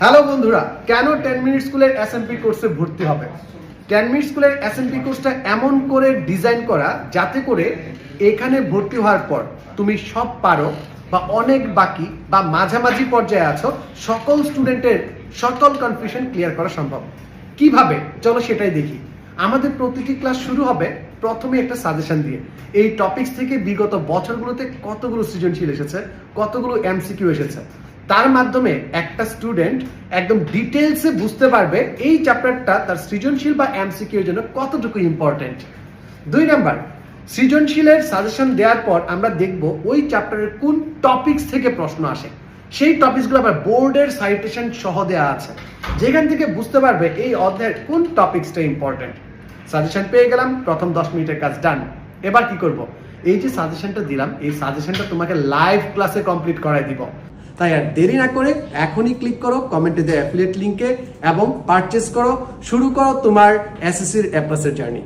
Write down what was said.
Hello বন্ধুরা, কেন 10 minute স্কুলের এসএমপি কোর্সে ভর্তি হবে? 10 মিনিট স্কুলের এসএমপি কোর্সটা এমন করে ডিজাইন করা যাতে করে এখানে ভর্তি হওয়ার পর তুমি সব পারো বা অনেক বাকি বা মাঝামাঝি পর্যায়ে আছো, সকল স্টুডেন্টের সকল কনফিউশন ক্লিয়ার করা সম্ভব। কিভাবে? চলো সেটাই দেখি। আমাদের প্রতিটি ক্লাস শুরু হবে প্রথমে একটা সাজেশন দিয়ে। এই টপিকস থেকে বিগত বছরগুলোতে কতগুলো সৃজনশীল এসেছে, কতগুলো এমসিকিউ এসেছে, তার মাধ্যমে একটা স্টুডেন্ট একদম ডিটেলসে বুঝতে পারবে এই চ্যাপ্টারটা তার সৃজনশীল বা এমসিকিউ এর জন্য কতটুকু ইম্পর্টেন্ট। 2 নাম্বার, সৃজনশীলের সাজেশন দেওয়ার পর আমরা দেখব ওই চ্যাপ্টারের কোন টপিকস থেকে প্রশ্ন আসে। সেই টপিকসগুলো আবার বোর্ডের সাইটেশন সহ দেওয়া আছে, যেখান থেকে বুঝতে পারবে এই অধ্যায়ের কোন টপিকসটা ইম্পর্টেন্ট। সাজেশন পেয়ে গেলাম, প্রথম 10 মিনিটের কাজ ডান। এবার কি করব? এই যে সাজেশনটা দিলাম, এই সাজেশনটা তোমাকে লাইভ ক্লাসে কমপ্লিট করাই দিব। তাই আর দেরি না করে এখনই ক্লিক করো কমেন্টে দেওয়া অ্যাফিলিয়েট লিংকে এবং পারচেজ করো, শুরু করো তোমার এসএসসির এ প্লাসের জার্নি।